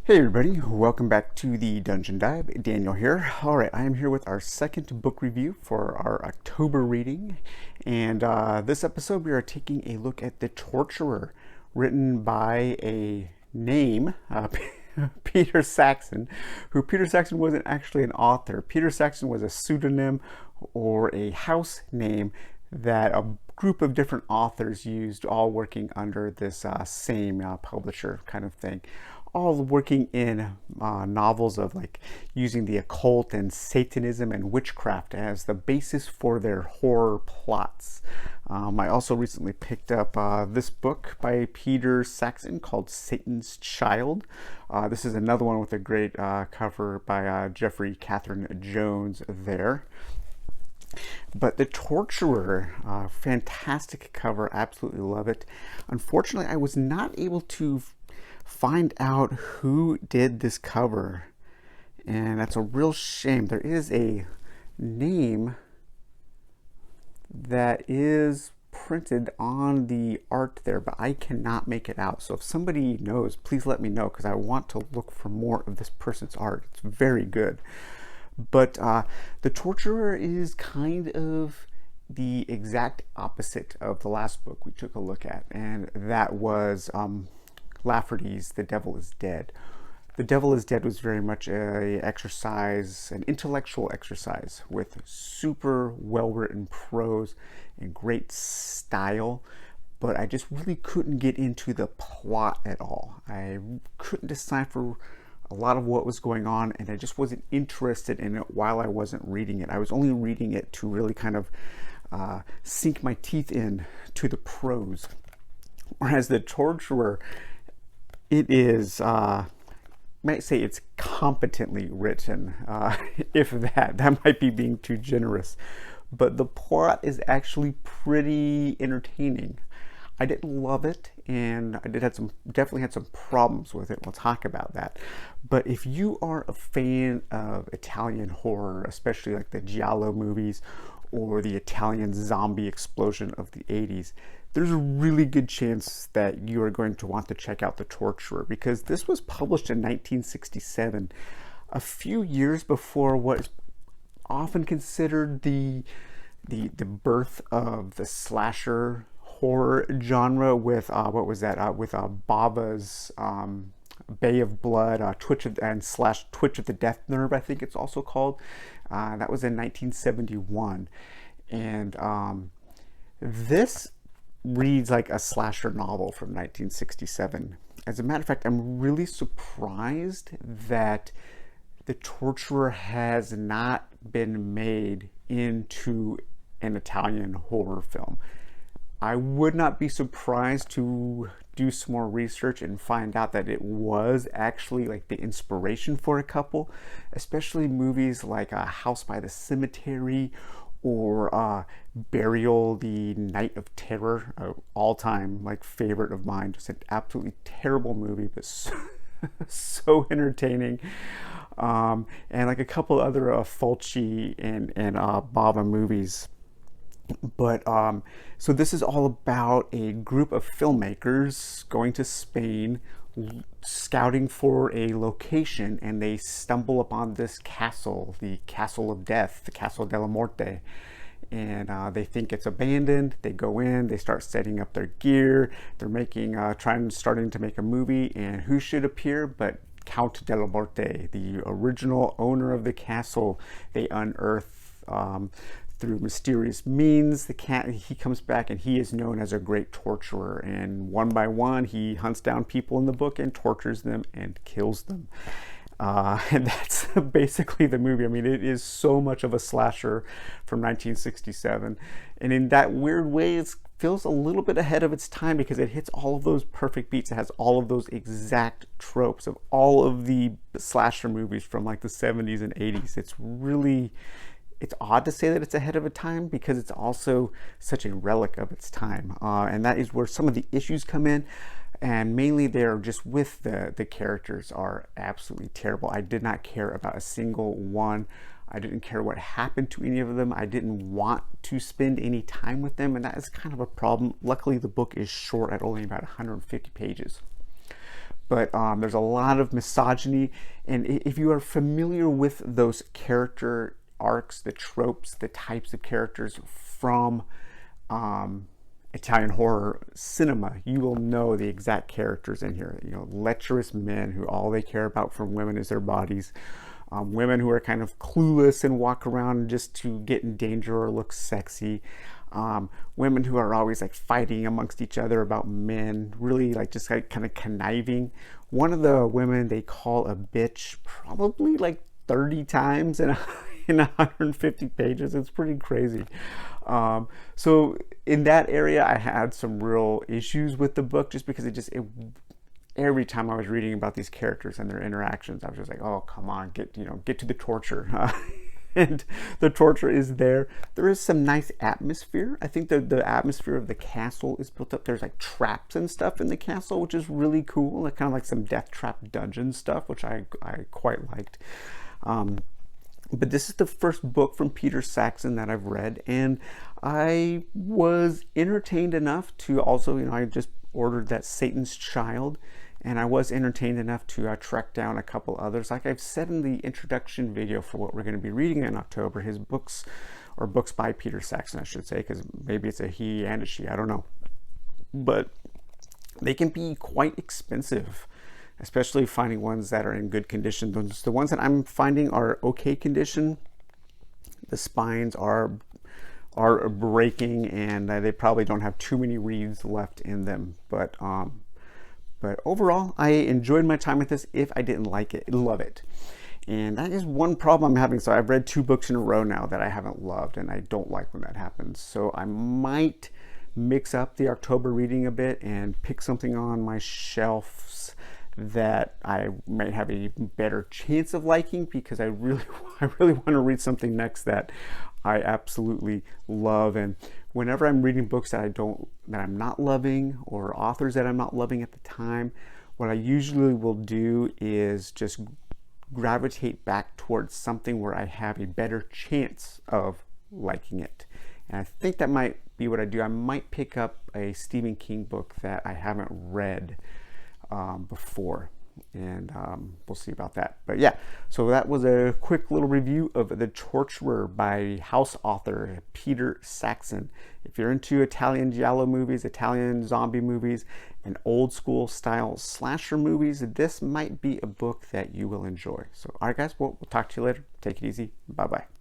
Hey everybody, welcome back to the Dungeon Dive. Daniel here. Alright, I am here with our second book review for our October reading. And this episode we are taking a look at The Torturer, written by a name, Peter Saxon, who Peter Saxon wasn't actually an author. Peter Saxon was a pseudonym or a house name that a group of different authors used, all working under this same publisher kind of thing, all working in novels of like using the occult and Satanism and witchcraft as the basis for their horror plots. I also recently picked up this book by Peter Saxon called Satan's Child. This is another one with a great cover by Jeffrey Catherine Jones there. But The Torturer, fantastic cover, absolutely love it. Unfortunately, I was not able to find out who did this cover, and that's a real shame. There is a name that is printed on the art there, but I cannot make it out. So if somebody knows, please let me know, because I want to look for more of this person's art. It's very good. But The Torturer is kind of the exact opposite of the last book we took a look at, and that was Lafferty's The Devil is Dead. The Devil is Dead was very much an intellectual exercise with super well-written prose and great style, but I just really couldn't get into the plot at all. I couldn't decipher a lot of what was going on, and I just wasn't interested in it while I wasn't reading it. I was only reading it to really kind of sink my teeth in to the prose. Whereas The Torturer, it is, might say it's competently written, if that might be being too generous. But the plot is actually pretty entertaining. I didn't love it, and I definitely had some problems with it. We'll talk about that. But if you are a fan of Italian horror, especially like the Giallo movies or the Italian zombie explosion of the 80s, there's a really good chance that you are going to want to check out The Torturer, because this was published in 1967, a few years before what is often considered the birth of the slasher horror genre with with Bava's Bay of Blood, Twitch of the Death Nerve, I think it's also called. That was in 1971, and this reads like a slasher novel from 1967. As a matter of fact, I'm really surprised that The Torturer has not been made into an Italian horror film. I would not be surprised to do some more research and find out that it was actually like the inspiration for a couple, especially movies like House by the Cemetery or Burial, the Night of Terror, all-time like favorite of mine. Just an absolutely terrible movie, but so entertaining. And like a couple other Fulci and Bava movies. But so this is all about a group of filmmakers going to Spain, scouting for a location, and they stumble upon this castle, the Castle of Death, the Castle de la Muerte. And they think it's abandoned. They go in, they start setting up their gear. They're starting to make a movie, and who should appear but Count de la Muerte, the original owner of the castle. They unearth through mysterious means he comes back, and he is known as a great torturer, and one by one he hunts down people in the book and tortures them and kills them. And that's basically the movie. I mean, it is so much of a slasher from 1967, and in that weird way it feels a little bit ahead of its time, because it hits all of those perfect beats. It has all of those exact tropes of all of the slasher movies from like the 70s and 80s. It's odd to say that it's ahead of its time, because it's also such a relic of its time. And that is where some of the issues come in. And mainly they're just with the characters are absolutely terrible. I did not care about a single one. I didn't care what happened to any of them. I didn't want to spend any time with them. And that is kind of a problem. Luckily, the book is short at only about 150 pages. but there's a lot of misogyny. And if you are familiar with those character arcs, the tropes, the types of characters from Italian horror cinema, you will know the exact characters in here. You know, lecherous men who all they care about from women is their bodies. Women who are kind of clueless and walk around just to get in danger or look sexy. Women who are always like fighting amongst each other about men, really like just like kind of conniving. One of the women they call a bitch probably like 30 times in 150 pages. It's pretty crazy. So in that area, I had some real issues with the book just because every time I was reading about these characters and their interactions, I was just like, oh, come on, get to the torture. And the torture is there. There is some nice atmosphere. I think the atmosphere of the castle is built up. There's like traps and stuff in the castle, which is really cool. Like kind of like some death trap dungeon stuff, which I quite liked. But this is the first book from Peter Saxon that I've read, and I was entertained enough to also, I just ordered that Satan's Child, and I was entertained enough to track down a couple others. Like I've said in the introduction video for what we're going to be reading in October, his books, or books by Peter Saxon, I should say, because maybe it's a he and a she, I don't know. But they can be quite expensive, especially finding ones that are in good condition. The ones that I'm finding are okay condition. The spines are breaking, and they probably don't have too many reeds left in them. But overall, I enjoyed my time with this. If I didn't like it, love it. And that is one problem I'm having. So I've read 2 books in a row now that I haven't loved, and I don't like when that happens. So I might mix up the October reading a bit and pick something on my shelves that I may have a better chance of liking, because I really want to read something next that I absolutely love. And whenever I'm reading books that I'm not loving, or authors that I'm not loving at the time, what I usually will do is just gravitate back towards something where I have a better chance of liking it. And I think that might be what I do. I might pick up a Stephen King book that I haven't read before, and we'll see about that. But yeah, so that was a quick little review of The Torturer by house author Peter Saxon. If you're into Italian giallo movies, Italian zombie movies, and old school style slasher movies, this might be a book that you will enjoy. So all right guys, we'll talk to you later. Take it easy. Bye bye.